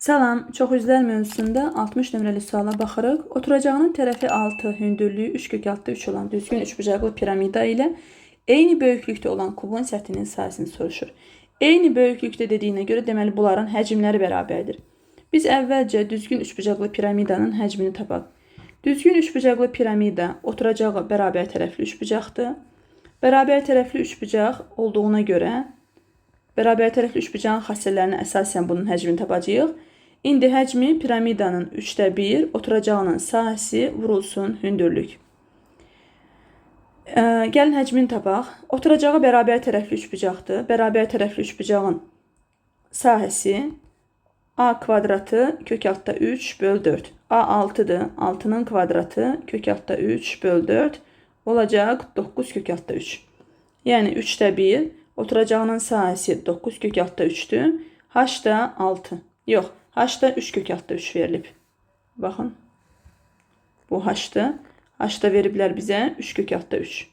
Salam, çox üzlər mövzusunda 60 nömrəli suala baxırıq. Oturacağının tərəfi 6, hündürlüyü 3 kök altı 3 olan düzgün üçbucaqlı piramida ilə eyni böyüklükdə olan kubun səthinin sahəsini soruşur. Eyni böyüklükdə dediyinə görə deməli bunların həcmləri bərabərdir. Biz əvvəlcə düzgün üçbucaqlı piramidanın həcmini tapaq. Düzgün üçbucaqlı piramida oturacağı bərabər tərəfli üçbucaqdır. Bərabər tərəfli üçbucaq olduğuna görə bərabər tərəfli üçbucağın xassələrinə əsasən bunun həcmini tapacağıq. İndi həcmi piramidanın 3də 1, oturacağının sahəsi vurulsun hündürlük. Gəlin həcmini tapaq. Oturacağı bərabər tərəfli üçbucaqdır. Bərabər tərəfli üçbucağın sahəsi a kvadratı kök altda 3 böl 4. a 6'dır. 6'nın kvadratı kök altda 3 böl 4 olacaq 9 kök altda 3. Yəni 3də 1, oturacağının sahəsi 9 kök altda 3'dür. H da 6. Yox, H da 3 kök altda 3 verilib. Baxın. Bu H-dır. H da veriblər bizə 3 kök altda 3.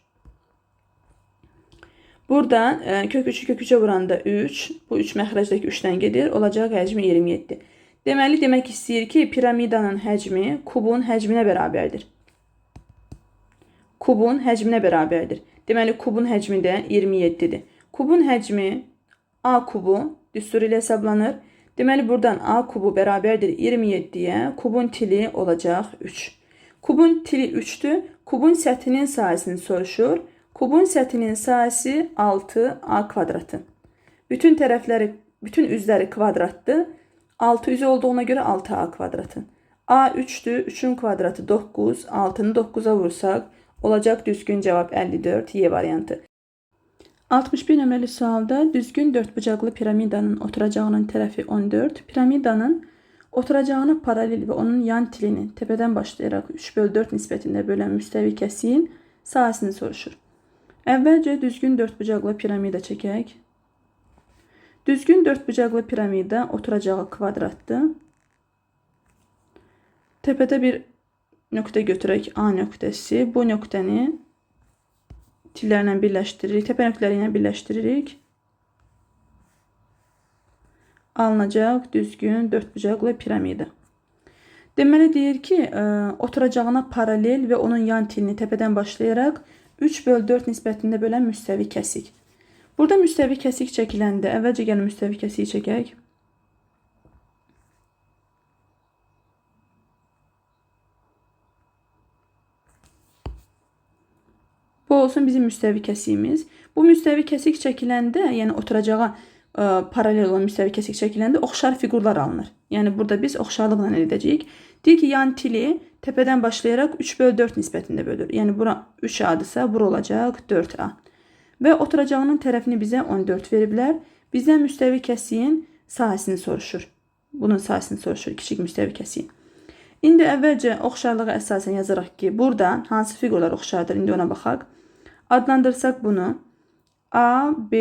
Burada kök 3'ü kök 3'e vuranda 3. Bu 3 məxrəcdəki 3'dən gedir. Olacaq həcmi 27. Deməli, demək istəyir ki, piramidanın həcmi kubun həcminə bərabərdir. Kubun həcminə bərabərdir. Deməli, kubun həcmi də 27'dir. Kubun həcmi A kubu düstur ilə hesablanır. Deməli, buradan A kubu bərabərdir 27'yə. Kubun tili olacaq 3. Kubun tili 3'dür. Kubun səthinin sahəsini soruşur. Kubun səthinin sahəsi 6A kvadratı. Bütün tərəfləri, bütün üzləri kvadratdır. 6 üzü olduğuna görə 6A kvadratı. A 3'dür. 3'ün kvadratı 9. 6'nı 9'a vursak olacaq düzgün cavab 54 Y variantı. 61 nömrəli sualda düzgün dördbucaqlı piramidanın oturacağının tərəfi 14, piramidanın oturacağını paralel və onun yan tilini təpədən başlayaraq 3 böl 4 nisbətində bölən müstəvi kəsiyin sahəsini soruşur. Əvvəlcə düzgün dördbucaqlı piramida çəkək. Düzgün dördbucaqlı piramida oturacağı kvadratdır. Təpədə bir nöqtə götürək A nöqtəsi. Bu nöqtəni tillərlə birləşdiririk. Təpə nöqtələri ilə birləşdiririk. Alınacaq düzgün dördbucaqlı piramida. Deməli deyir ki, oturacağına paralel və onun yan tilini təpədən başlayaraq 3 böl 4 nisbətində bölən müstəvi kəsik. Burada müstəvi kəsik çəkiləndə əvvəlcə gəlin müstəvi kəsiyi çəkək. Bu olsun bizim müstəvi kəsiyimiz. Bu müstəvi kəsik çəkiləndə, yəni oturacağa paralel olan müstəvi kəsik çəkiləndə oxşar figurlar alınır. Yəni burada biz oxşarlıqla əldə edəcəyik. Deyir ki, yan tili təpədən başlayaraq 3 böl 4 nisbətində bölür. Yəni bura 3A'dırsa, bura olacaq 4A. Və oturacağının tərəfini bizə 14 veriblər. Bizdən müstəvi kəsiyin sahəsini soruşur. Bunun sahəsini soruşur, kiçik müstəvi kəsiyin. İndi əvvəlcə oxşarlığa əsasən yazaraq ki, burada hansı figurlar oxşardır? İndi ona baxaq. Adlandırsaq bunu A, B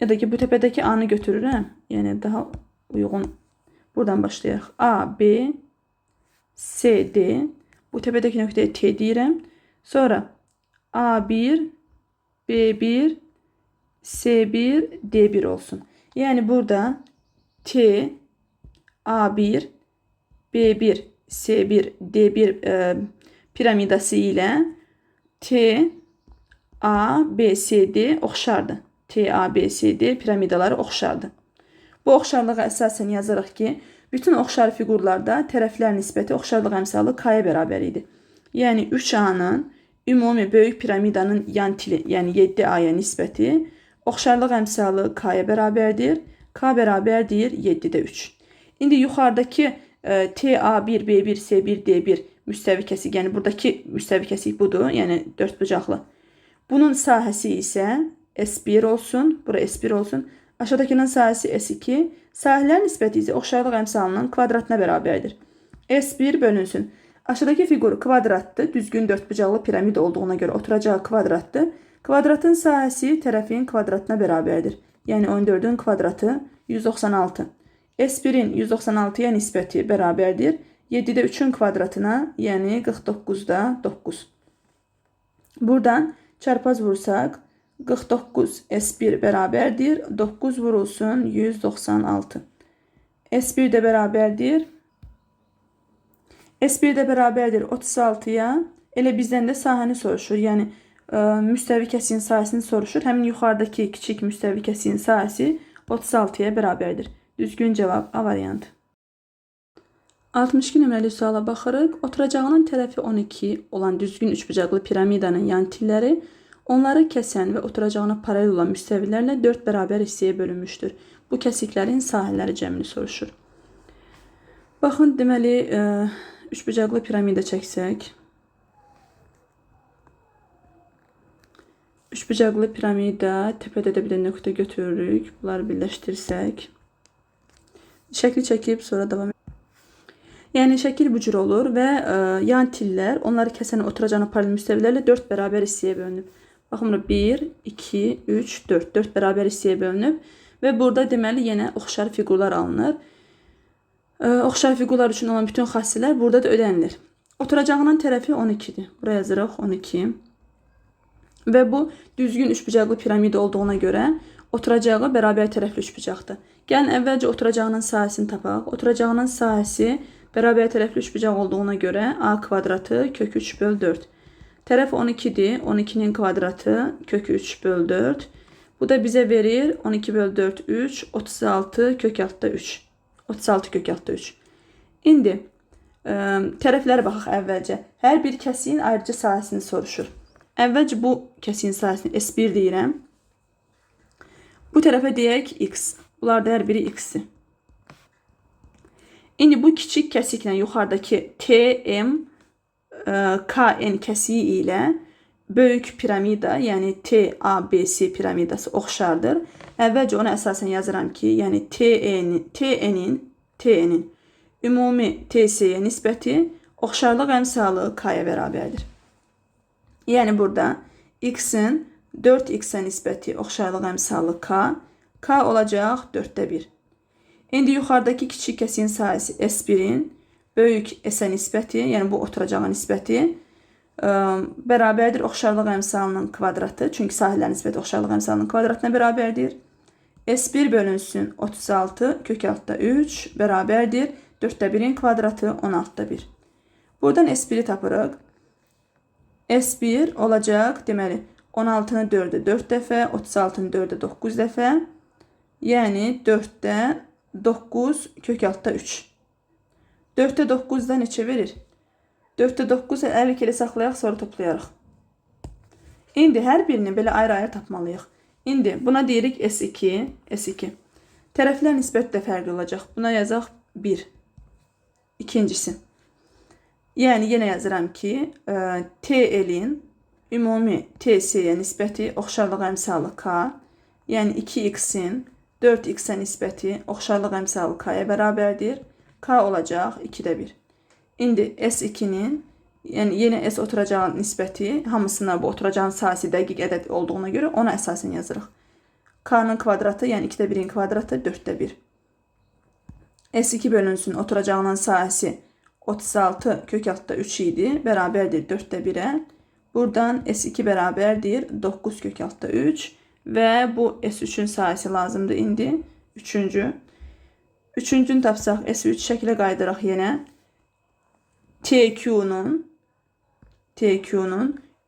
ya da ki bu təpədəki A-nı götürürəm. Yəni daha uyğun. Buradan başlayaq. A, B, C, D. Bu təpədəki nöqtəyə T deyirəm. Sonra A1, B1, C1, D1 olsun. Yəni burada T, A1, B1, C1, D1 piramidası ilə T, A, B, C, D oxşardır. T, A, B, C, D piramidaları oxşardır. Bu oxşarlığa əsasən yazaraq ki, bütün oxşar figurlarda tərəflər nisbəti oxşarlıq əmsalı K-yə bərabər idi. Yəni 3A-nın ümumi böyük piramidanın yan tili, yəni 7A-ya nisbəti oxşarlıq əmsalı K-yə bərabərdir. K bərabərdir 7-də 3. İndi yuxarıdakı TA1, B1, C1, D1 müstəvi kəsik, yəni buradakı müstəvi kəsik budur, yəni dördbucaqlı. Bunun sahəsi isə S1 olsun, bura S1 olsun. Aşağıdakının sahəsi S2, sahələr nisbəti isə oxşarlıq əmsalının kvadratına bərabərdir. S1 bölünsün. Aşağıdakı figur kvadratdır, düzgün dördbucaqlı piramida olduğuna görə oturacağı kvadratdır. Kvadratın sahəsi tərəfin kvadratına bərabərdir. Yəni 14'ün kvadratı 196. S1'in 196'ya nisbəti bərabərdir. 7'də 3'ün kvadratına, yəni 49'da 9. Buradan çarpaz vursak 49 S1 beraberdir. 9 vurulsun 196. S1 de beraberdir. S1 de beraberdir 36'ya. Elə bizdən də sahəni soruşur. Yəni müstəvi kəsiyin sahəsini soruşur. Həmin yuxarıdakı kiçik müstəvi kəsiyin sahəsi 36'ya bərabərdir. Düzgün cavab A variantı. 62 nömrəli suala baxırıq. Oturacağının tərəfi 12 olan düzgün üçbucaqlı piramidanın yan tilləri onları kəsən və oturacağına paralel olan müstəvilərlə 4 bərabər hissəyə bölünmüşdür. Bu kəsiklərin sahələri cəmini soruşur. Baxın, deməli, üçbucaqlı piramida çəksək. Üçbucaqlı piramida, təpədə də bir də nöqtə götürürük. Bunları birləşdirsək. Şəkli çəkib sonra davam edelim. Yəni şəkil bu cür olur və yan tillər onları kəsən oturacağına paralel müstəvilərlə 4 bərabər hissəyə bölünüb. Baxın, 1, 2, 3, 4. 4 bərabər hissəyə bölünüb və burada deməli yenə oxşar fiqurlar alınır. Oxşar fiqurlar üçün olan bütün xassələr burada da ödənilir. Oturacağının tərəfi 12'dir. Buraya yazırıq 12. Və bu düzgün üçbucaqlı piramida olduğuna görə oturacağı bərabər tərəfli üçbucaqdır. Gəlin əvvəlcə oturacağının sahəsini tapaq. Oturacağının sahəsi bərabər tərəfli üçbucaq olduğuna görə A kvadratı kök 3 böl 4. Tərəf 12'dir. 12'nin kvadratı kök 3 böl 4. Bu da bizə verir 12 böl 4 3. 36 kök altda 3. 36 kök altda 3. İndi tərəflərə baxaq əvvəlcə. Hər bir kəsiyin ayrıca sahəsini soruşur. Əvvəlcə bu kəsiyin sahəsini S1 deyirəm. Bu tərəfə deyək X. Bunlar da hər biri X-i. İndi bu kiçik kəsiklə yuxarıdakı TM KN kəsiyi ilə böyük piramida, yəni TABC piramidası oxşardır. Əvvəlcə ona əsasən yazıram ki, yəni TN'in ümumi TC'yə nisbəti oxşarlıq əmsalı K'ya bərabərdir. Yəni burada X'in 4X'ə nisbəti oxşarlıq əmsalı K. K olacaq 4'də 1. İndi yuxarıdakı kiçik kəsiyin sahəsi S1'in böyük S-ə nisbəti, yəni bu oturacağın nisbəti bərabərdir oxşarlıq əmsalının kvadratı. Çünki sahələrin nisbəti oxşarlıq əmsalının kvadratına bərabərdir. S1 bölünsün 36 kök altda 3 bərabərdir 4'də 1'in kvadratı 16'da 1. Buradan S1'i tapırıq. S1 olacaq, deməli 16'nı 4'ə 4 dəfə, 36'nı 4'ə 9 dəfə. Yəni 4'də 9 kök altda 3. 4'də 9'da neçə verir? 4'də 9'u əvvəl elə saxlayaq, sonra toplayarıq. İndi hər birini belə ayrı-ayrı tapmalıyıq. İndi buna deyirik S2, S2. Tərəflər nisbəti də fərqli olacaq. Buna yazaq 1. İkincisi. Yəni yenə yazıram ki, TL'in ümumi TC'yə nisbəti oxşarlıq əmsalı K. Yəni 2X'in 4X'ə nisbəti oxşarlıq əmsalı K'ya bərabərdir. K olacaq 2'də 1. İndi S2'nin, yəni yenə S oturacağın nisbəti, hamısına bu oturacağın sahəsi dəqiq ədəd olduğuna görə ona əsasən yazırıq. K'nın kvadratı, yəni 2'də 1'in kvadratı 4'də 1. S2 bölünsün oturacağının sahəsi 36 kök altda 3 idi, bərabərdir 4'də 1'ə. Buradan S2 bərabərdir 9 kök altda 3 və bu S3'ün sahəsi lazımdır indi. Üçüncünü tapsaq S3 şəklə qaydıraq yenə. TQ'nun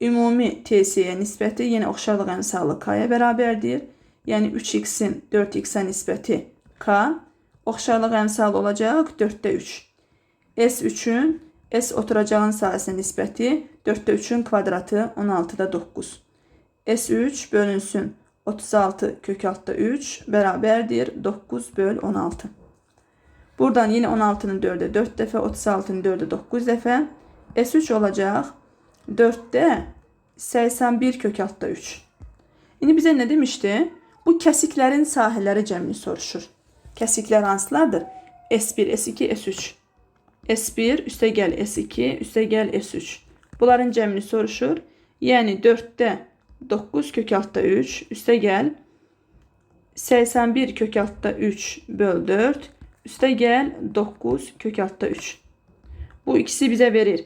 ümumi TC'yə nisbəti yenə oxşarlıq əmsalı K'ya bərabərdir. Yəni 3X'in 4X'ə nisbəti K oxşarlıq əmsalı olacaq 4'də 3. S3'ün S oturacağın sahəsinə nisbəti 4'də 3'ün kvadratı 16'da 9. S3 bölünsün 36 kök altda 3 bərabərdir 9 böl 16. Buradan yine 16'nın 4'ə 4 dəfə, 36'nın 4'ə 9 dəfə. S3 olacaq 4'də 81 kök altda 3. İndi bizə nə demişdi? Bu kəsiklərin sahələri cəmini soruşur. Kəsiklər hansılardır? S1, S2, S3. S1 üstəgəl S2, üstəgəl S3. Bunların cəmini soruşur. Yəni 4'də 9 kök altda 3 üstəgəl 81 kök altda 3 böl 4 üstəgəl 9 kök altda 3. Bu ikisi bizə verir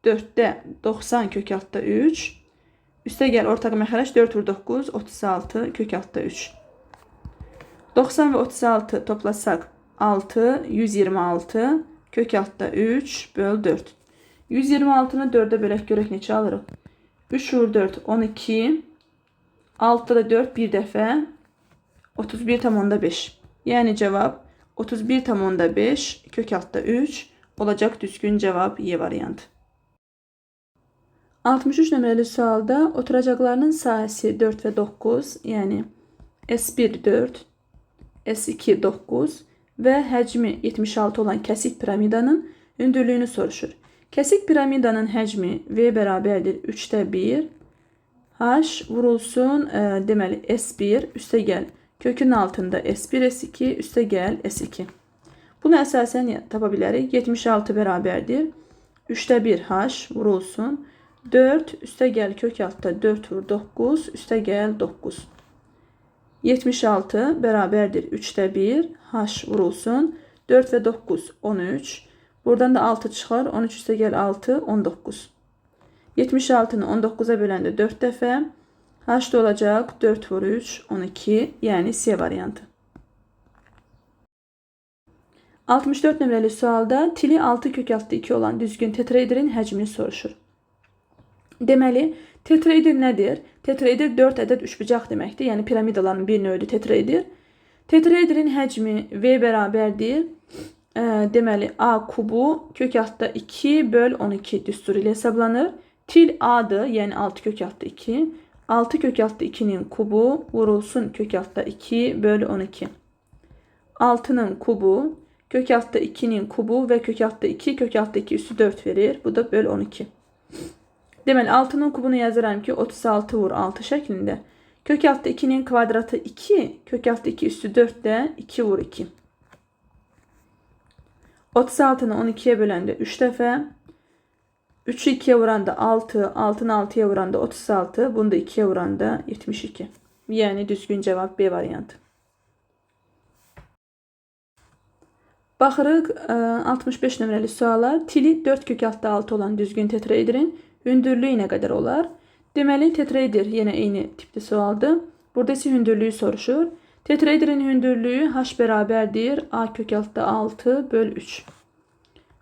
4'də 90 kök altda 3 Üstə gəl ortaq məxərəc 4 vur 9, 36 kök altda 3. 90 və 36 toplasaq 6, 126 kök altda 3 böl 4. 126-nı 4-ə bölək görək neçə alırıq. 3 vur 4, 12. 6-da da 4 bir dəfə 31,5. Yəni cavab 31,5 kök altda 3 olacaq düzgün cavab Y variantı. 63 nömrəli sualda oturacaqlarının sahəsi 4 və 9, yəni S1 4, S2 9 və həcmi 76 olan kəsik piramidanın hündürlüyünü soruşur. Kəsik piramidanın həcmi V bərabərdir 3də 1, H vurulsun deməli S1 üstə gəl kökün altında S1 S2 üstə gəl S2. Bunu əsasən tapa bilərik. 76 bərabərdir 3də 1 H vurulsun 4 üstə gəl kök altda 4 vur 9 üstə gəl 9. 76 bərabərdir 3də 1 H vurulsun 4 və 9 13. Buradan da 6 çıxar 13 üstə gəl 6 19. 76-nı 19-a böləndə 4 dəfə H da olacaq 4 vur 3 12, yəni C variantı. 64 nömrəli sualda tili 6 kök altda 2 olan düzgün tetraedrin həcmini soruşur. Deməli, tetraeder nədir? Tetraeder 4 ədəd üçbucaq deməkdir. Yəni piramidaların bir növüdür tetraeder. Tetraederin həcmi V bərabərdir. Deməli, A kubu kök altda 2 böl 12 düsturu ilə hesablanır. Til A'dır, yəni 6 kök altda 2. 6 kök altda 2'nin kubu vurulsun kök altda 2 böl 12. 6'nın kubu kök altda 2'nin kubu və kök altda 2 kök altda 2 üstü 4 verir. Bu da böl 12. Deməli 6'nın kubunu yazıram ki 36 vur 6 şəklində. Kök altda 2'nin kvadratı 2, kök altda 2 üstü 4 də 2 vur 2. 36'nı 12'ye böləndə 3 dəfə. 3'ü 2'ye vuranda 6, 6'nı 6'ya vuranda 36, bunu da 2'ye vuranda 72. Yəni düzgün cavab B variantı. Baxırıq 65 nömrəli suala. Tili 4 kök altda 6 olan düzgün tetraedrin hündürlüyü nə qədər olar? Deməli, tetraeder yenə eyni tipli sualdır. Burada isə hündürlüyü soruşur. Tetraederin hündürlüyü H bərabərdir A kök altda 6 böl 3.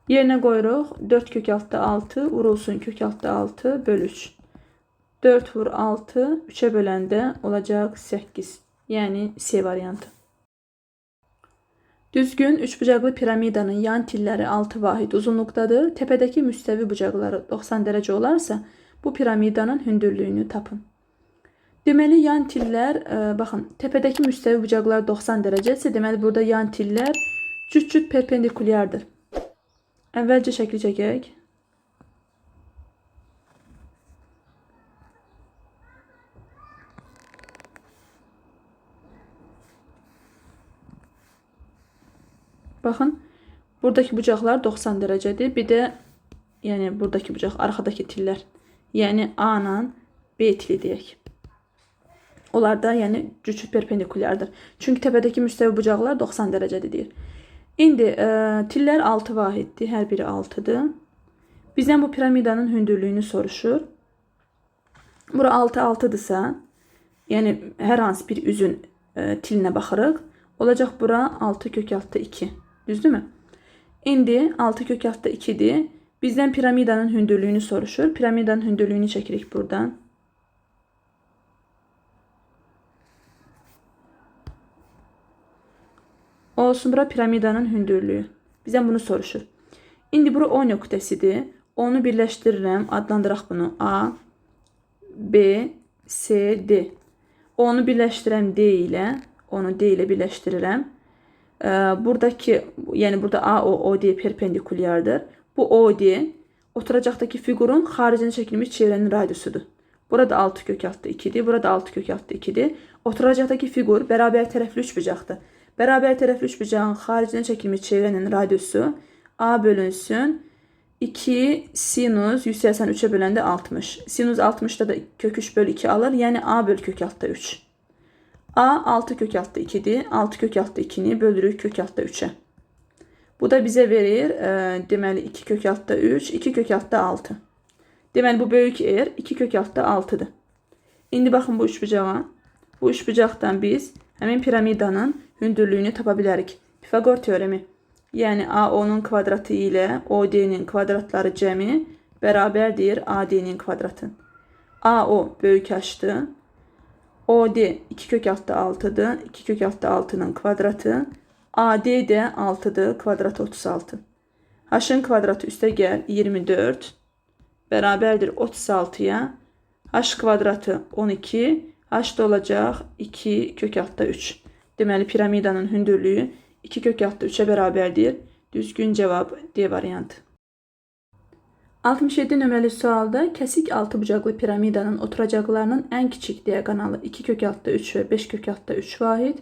Yerinə qoyuruq. 4 kök altda 6 vurulsun kök altda 6 böl 3. 4 vur 6 3'e böləndə olacaq 8. Yəni C variantı. Düzgün üçbucaqlı piramidanın yan tilləri 6 vahid uzunluqdadır. Təpədəki müstəvi bucaqları 90 dərəcə olarsa, bu piramidanın hündürlüyünü tapın. Deməli, yan tillər, baxın, təpədəki müstəvi bucaqlar 90 dərəcəsə, deməli, burada yan tillər cüt-cüt perpendikulyardır. Əvvəlcə şəkli çəkək. Baxın, buradakı bucaqlar 90 dərəcədir. Bir də, yəni buradakı bucaq, arxadakı tillər. Yəni A ilə B tili deyək. Onlar da yəni cüt-cüt perpendikulyardır. Çünki təpədəki müstəvi bucaqlar 90 dərəcədir deyir. İndi tillər 6 vahiddir. Hər biri 6'dır. Bizdən bu piramidanın hündürlüyünü soruşur. Bura 6-6'dırsa, yəni hər hansı bir üzün tilinə baxırıq. Olacaq bura 6 kök altda 2. Düzdürmü? İndi 6 kök altda 2'dir. Bizdən piramidanın hündürlüyünü soruşur. Piramidanın hündürlüyünü çəkirik buradan. Olsun, bura piramidanın hündürlüyü. Bizdən bunu soruşur. İndi bura O nöqtəsidir. Onu birləşdirirəm. Adlandıraq bunu A, B, C, D. Onu birləşdirəm D ilə. Onu D ilə birləşdirirəm. Buradakı, yəni burada A, O, D perpendikulyardır. Bu O, D oturacaqdakı figurun xaricində çəkilmiş çevrənin radiusudur. Burada 6 kök altda 2'dir. Burada 6 kök altda 2'dir. Oturacaqdakı figur bərabər tərəfli üçbucaqdır. Bərabər tərəfli üçbucağın xaricində çəkilmiş çevrənin radiusu A bölünsün 2 sinus 183'e böləndə 60. Sinus 60'da da kök 3 bölü 2 alır. Yəni A bölü kök altda 3. A 6 kök altda 2'dir. 6 kök altda 2'ni bölürük kök altda 3'e. Bu da bizə verir, deməli 2 kök altda 3, 2 kök altda 6. Deməli bu böyük R 2 kök altda 6'dır. İndi baxın bu üçbucağa. Bu üçbucaqdan biz həmin piramidanın hündürlüyünü tapa bilərik. Pifaqor teoremi. Yəni AO'nun kvadratı ilə OD'nin kvadratları cəmi bərabərdir AD'nin kvadratı. AO böyük H-dır. OD 2 kök altı 6'dır. 2 kök altı 6'nın kvadratı. AD də 6'dır. Kvadratı 36. H'ın kvadratı üstə gəl 24. Bərabərdir 36'ya. H kvadratı 12. H da olacaq 2 kök altı 3. Deməli piramidanın hündürlüyü 2 kök altı 3'ə bərabərdir. Düzgün cavab D variantı. 67 nömrəli sualda kəsik altıbucaqlı piramidanın oturacaqlarının ən kiçik diaqonalı 2 kök altı 3 və 5 kök altı 3 vahid,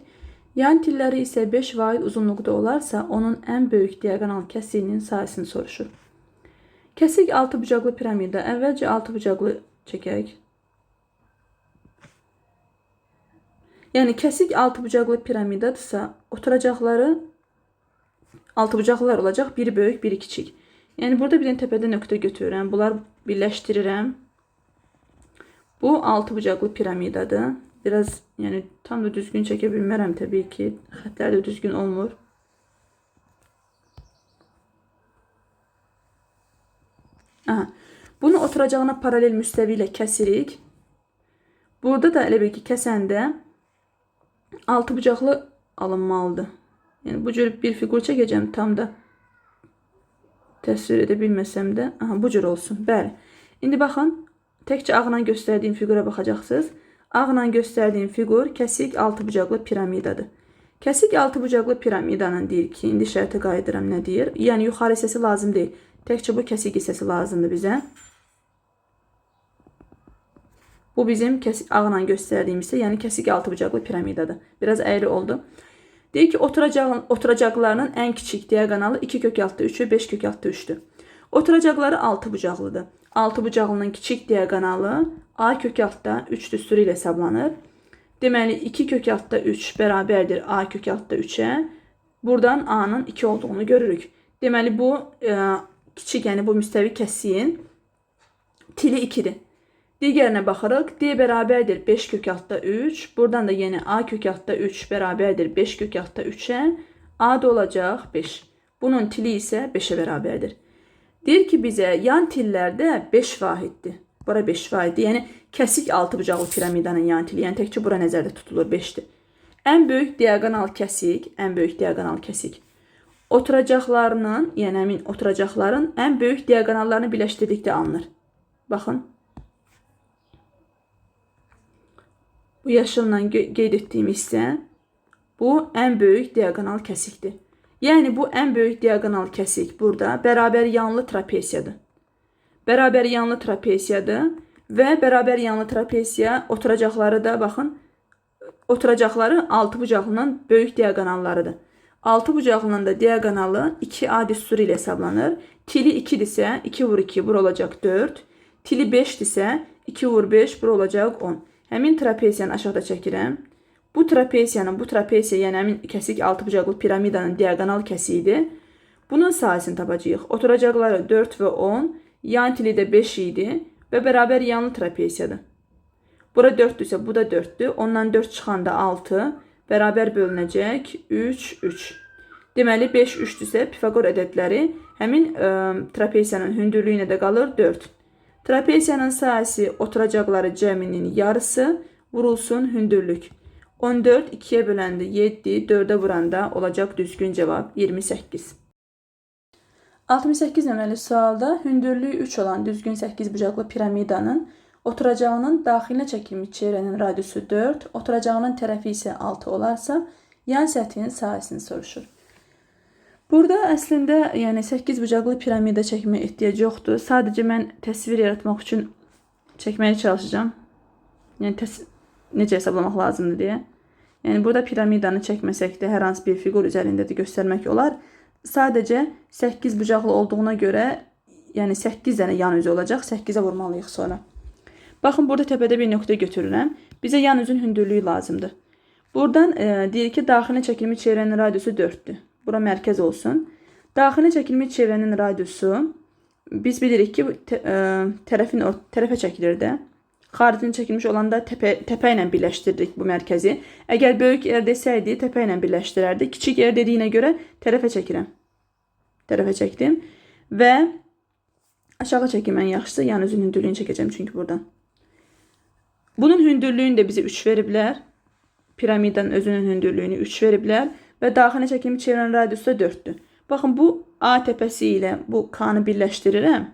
yan tilləri isə 5 vahid uzunluqda olarsa, onun ən böyük diaqonal kəsiyinin sayısını soruşur. Kəsik altıbucaqlı piramida. Əvvəlcə altıbucaqlı çəkək. Yəni kəsik altıbucaqlı piramidadırsa, oturacaqları altıbucaqlılar olacaq. Biri böyük, biri kiçik. Yəni burada bir dənə təpədə nöqtə götürürəm. Bunlar birləşdirirəm. Bu altıbucaqlı piramidadır. Biraz yəni tam da düzgün çəkə bilmərəm təbii ki. Xətlər də düzgün olmur. Aha. Bunu oturacağına paralel müstəvi ilə kəsirik. Burada da elə bil ki, kəsəndə altıbucaqlı alınmalıdır. Yəni bu cür bir fiqur çəkəcəm, tam da təsvir edə bilməsəm də. Aha, bu cür olsun. Bəli. İndi baxın, təkcə ağla göstərdiyim fiqura baxacaqsınız. Ağla göstərdiyim fiqur kəsik altıbucaqlı piramidadır. Kəsik altıbucaqlı piramidanın deyir ki, indi şərtə qayıdıram, nə deyir? Yəni yuxarı hissəsi lazım deyil. Təkcə bu kəsik hissəsi lazımdır bizə. Bu bizim ağla göstərdiyim isə, yəni kəsik altıbucaqlı piramidadır. Biraz əyri oldu. Deyir ki, oturacaqlarının ən kiçik diaqonalı 2 kök altı 3 və 5 kök altı 3'dür. Oturacaqları altıbucaqlıdır. Altıbucaqlının kiçik diaqonalı A kök altda 3 düsturu ilə hesablanır. Deməli 2 kök altda 3 bərabərdir A kök altda 3'ə. Buradan A'nın 2 olduğunu görürük. Deməli bu kiçik, yəni bu müstəvi kəsiyin tili 2'dir. Digərinə baxırıq. D bərabərdir 5 kök altda 3. Buradan da yenə A kök altda 3 bərabərdir 5 kök altda 3'ə. A da olacaq 5. Bunun tili isə 5'ə bərabərdir. Deyir ki, bizə yan tillərdə 5 vahiddir. Bura 5 vahiddir. Yəni kəsik altıbucaqlı piramidanın yan tili. Yəni təkcə bura nəzərdə tutulur 5'dir. Ən böyük diaqonal kəsik, ən böyük diaqonal kəsik. Oturacaqlarının, yəni həmin oturacaqların ən böyük diaqonallarını birləşdirdikdə alınır. Baxın. Bu yaşılla qeyd etdiyim hissə, bu ən böyük diaqonal kəsikdir. Yəni bu ən böyük diaqonal kəsik burada bərabər yanlı trapesiyadır. Bərabər yanlı trapesiyadır və bərabər yanlı trapesiya oturacaqları da baxın, oturacaqları altıbucaqlının böyük diaqonallarıdır. Altıbucaqlının da diaqonalı 2A düsturu ilə hesablanır. Tili 2'dirsə 2 vur 2 bura olacaq 4. Tili 5'dirsə 2 vur 5 bura olacaq 10. Həmin trapesiyanı aşağıda çəkirəm. Bu trapesiyanın, bu trapesiya, yəni həmin kəsik altıbucaqlı piramidanın diaqonal kəsiyidir. Bunun sayısını tapacağıq. Oturacaqları 4 və 10, yan tili də 5 idi və bərabər yanlı trapesiyadır. Bura 4'dürsə, bu da 4'dür. Ondan 4 çıxanda 6, bərabər bölünəcək 3, 3. Deməli 5, 3'dürsə Pifaqor ədədləri həmin trapesiyanın hündürlüyünə də qalır 4. Trapesiyanın sayısı oturacaqları cəminin yarısı vurulsun hündürlük. 14 2'ye böləndə 7, 4'ə vuranda olacaq düzgün cavab 28. 68 nömrəli sualda hündürlüyü 3 olan düzgün 8 bucaqlı piramidanın oturacağının daxilinə çəkilmiş çevrənin radiusu 4, oturacağının tərəfi isə 6 olarsa, yan səthin sayısını soruşur. Burada əslində yəni 8 bucaqlı piramida çəkməyə ehtiyac yoxdur. Sadəcə mən təsvir yaratmaq üçün çəkməyə çalışacağam. Yəni necə hesablamaq lazımdır deyə. Yəni burada piramidanı çəkməsək də hər hansı bir fiqur üzərində də göstərmək olar. Sadəcə 8 bucaqlı olduğuna görə, yəni 8 dənə yan üzü olacaq. 8'ə vurmalıyıq sonra. Baxın, burada təpədə bir nöqtə götürürəm. Bizə yan üzün hündürlüyü lazımdır. Buradan deyir ki, daxilinə çəkilmiş çevrənin radiusu 4'dür. Bura mərkəz olsun. Daxilinə çəkilmiş çevrənin radiusu biz bilirik ki, tərəfə çəkilir də. Xaricini çəkilmiş olanda təpə ilə birləşdirdik bu mərkəzi. Əgər böyük R desəydi, təpə ilə birləşdirərdik. Kiçik R dediyinə görə tərəfə çəkirəm. Tərəfə çəkdim və aşağı çəkim ən yaxşısı. Yan üzün hündürlüyünü çəkəcəm çünki buradan. Bunun hündürlüyünü də bizə 3 veriblər. Piramidanın özünün hündürlüyünü 3 veriblər və daxilini çəkimi çevirən radiusu da 4-dür. Baxın, bu A təpəsi ilə bu K-nı birləşdirirəm.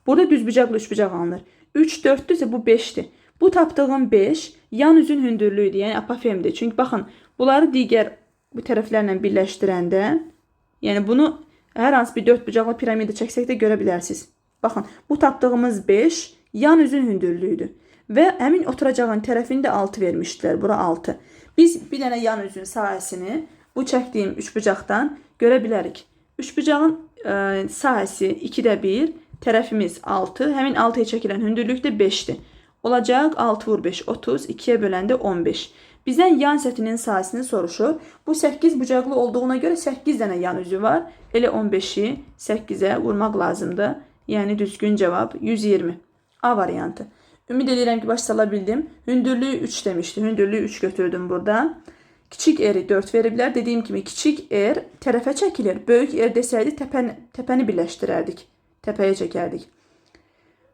Burada düzbucaqla üçbucaq alınır. 3, 4-dürsə bu 5-dir. Bu tapdığım 5 yan üzün hündürlüyüdür, yəni apofemdir. Çünki baxın, bunları digər bu tərəflərlə birləşdirəndə, yəni bunu hər hansı bir 4 bucaqlı piramida çəksək də görə bilərsiniz. Baxın, bu tapdığımız 5 yan üzün hündürlüyüdür. Və həmin oturacağın tərəfini də 6 vermişdilər. Bura 6. Biz bir dənə yan üzün sahəsini bu çəkdiyim üçbucaqdan görə bilərik. Üçbucağın sahəsi 2də 1, tərəfimiz 6. Həmin 6-ya çəkilən hündürlük də 5-dir. Olacaq 6 vur 5, 30, 2-yə böləndə 15. Bizdən yan səthinin sahəsini soruşur. Bu 8 bucaqlı olduğuna görə 8 dənə yan üzü var. Elə 15-i 8-ə vurmaq lazımdır. Yəni düzgün cavab 120. A variantı. Ümid edirəm ki, başa sala bildim. Hündürlüyü 3 demişdi. Hündürlüyü 3 götürdüm burada. Kiçik R-i 4 veriblər. Dediyim kimi kiçik R tərəfə çəkilir. Böyük R desəydi təpəni birləşdirərdik. Təpəyə çəkərdik.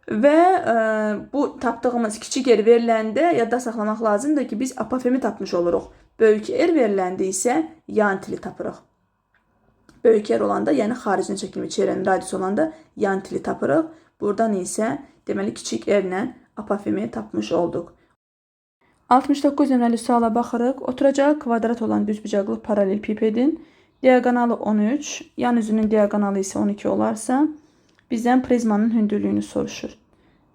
Və bu tapdığımız kiçik R veriləndə yadda saxlamaq lazımdır ki, biz apofemi tapmış oluruq. Böyük R veriləndə isə yan tili tapırıq. Böyük R olanda, yəni xaricini çəkilmiş çevrənin radiusu olanda yan tili tapırıq. Buradan isə deməli kiçik R ilə apofemi tapmış olduq. 69 nömrəli suala baxırıq. Oturacağı kvadrat olan düzbucaqlı paralelpipedin diaqonalı 13, yan üzünün diaqonalı isə 12 olarsa, bizdən prizmanın hündürlüyünü soruşur.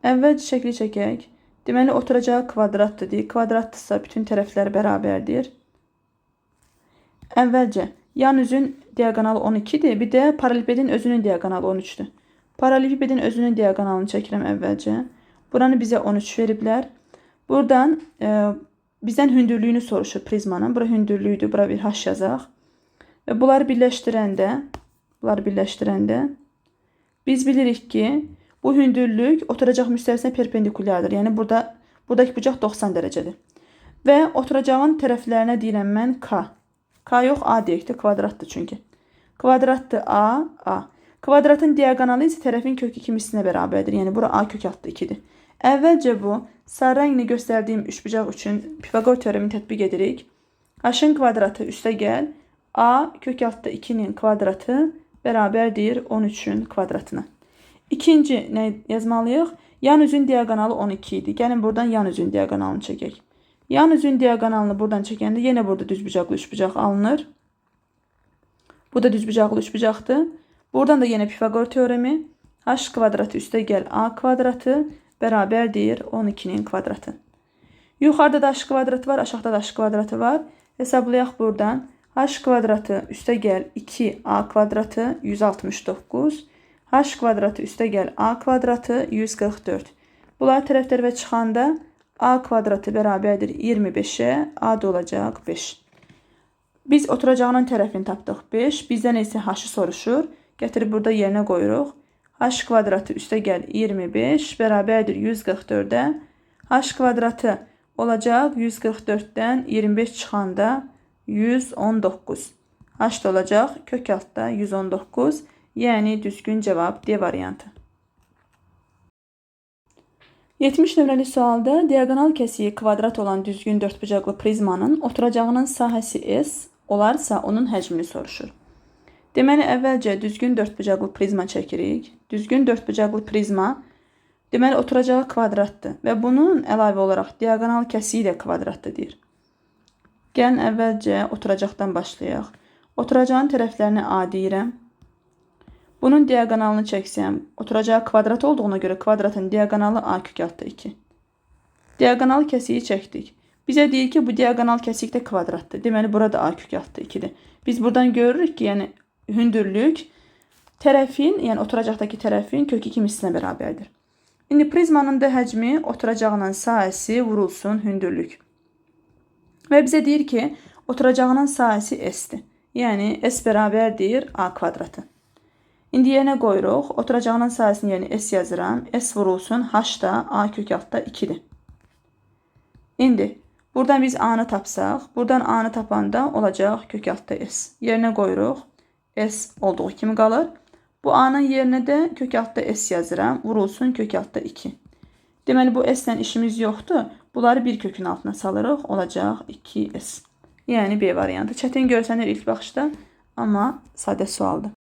Əvvəlcə şəkli çəkək. Deməli, oturacağı kvadratdır deyik. Kvadratdırsa bütün tərəflər bərabərdir. Əvvəlcə yan üzün diaqonalı 12-dir. Bir də paralelpipedin özünün diaqonalı 13-dür. Paralelpipedin özünün diaqonalını çəkirəm əvvəlcə. Buranı bizə 13 veriblər. Buradan bizdən hündürlüyünü soruşur prizmanın. Bura hündürlüyüdür. Bura bir H yazaq. Və bunları birləşdirəndə biz bilirik ki, bu hündürlük oturacaq müstəvisinə perpendikulyardır. Yəni buradakı bucaq 90 dərəcədir. Və oturacağın tərəflərinə deyirəm mən K. K yox, A deyək də, kvadratdır çünki. Kvadratdır A, A. Kvadratın diaqonalı isə tərəfin kök 2 mislinə bərabərdir. Yəni bura A kök altı 2-dir. Əvvəlcə bu sarı rənglə göstərdiyim üçbucaq üçün Pifaqor teoremini tətbiq edirik. H-ın kvadratı üstə gəl. A kök altı 2-nin kvadratı bərabərdir 13-ün kvadratına. İkinci nə yazmalıyıq? Yan üzün diaqonalı 12 idi. Gəlin buradan yan üzün diaqonalını çəkək. Yan üzün diaqonalını buradan çəkəndə yenə burada düzbucaqlı üçbucaq alınır. Bu da düzbucaqlı üçbucaqdır. Buradan da yenə Pifaqor teoremi. H kvadratı üstə gəl A kvadratı bərabərdir 12-nin kvadratı. Yuxarıda da H kvadratı var, aşağıda da H kvadratı var. Hesablayaq buradan. H kvadratı üstə gəl 2A kvadratı 169. H kvadratı üstə gəl A kvadratı 144. Bunlar tərəf-tərəfə çıxanda A kvadratı bərabərdir 25-ə, A da olacaq 5. Biz oturacağının tərəfini tapdıq 5. Bizdən isə H-ı soruşur. Gətirib burada yerinə qoyuruq. H kvadratı üstə gəl 25 bərabərdir 144-ə. H kvadratı olacaq 144-dən 25 çıxanda 119. H da olacaq kök altda 119. Yəni düzgün cavab D variantı. 70 nömrəli sualda diaqonal kəsiyi kvadrat olan düzgün dördbucaqlı prizmanın oturacağının sahəsi S olarsa onun həcmini soruşur. Deməli, əvvəlcə düzgün dördbucaqlı prizma çəkirik. Düzgün dördbucaqlı prizma deməli oturacağı kvadratdır və bunun əlavə olaraq diaqonal kəsiyi də kvadratdır deyir. Gəlin əvvəlcə oturacaqdan başlayaq. Oturacağın tərəflərini A deyirəm. Bunun diaqonalını çəksəm, oturacağı kvadrat olduğuna görə kvadratın diaqonalı A kök altı 2. Diaqonal kəsiyi çəkdik. Bizə deyir ki, bu diaqonal kəsik də kvadratdır. Deməli, burada A kök altı 2-dir. Biz buradan görürük ki, yəni hündürlük tərəfin, yəni oturacaqdakı tərəfin kök 2 mislinə bərabərdir. İndi prizmanın da həcmi oturacağının sahəsi vurulsun hündürlük. Və bizə deyir ki, oturacağının sahəsi S-dir. Yəni S bərabərdir A kvadratı. İndi yerinə qoyuruq. Oturacağının sayəsinin yerinə S yazıram. S vurulsun. H da A kök altda 2'dir. İndi buradan biz A'nı tapsaq, buradan A'nı tapanda olacaq kök altda S. Yerinə qoyuruq. S olduğu kimi qalır. Bu A'nın yerinə də kök altda S yazıram. Vurulsun kök altda 2. Deməli bu S ilə işimiz yoxdur. Bunları bir kökün altına salırıq. Olacaq 2S. Yəni B variantı. Çətin görsənir ilk baxışda, amma sadə sualdır.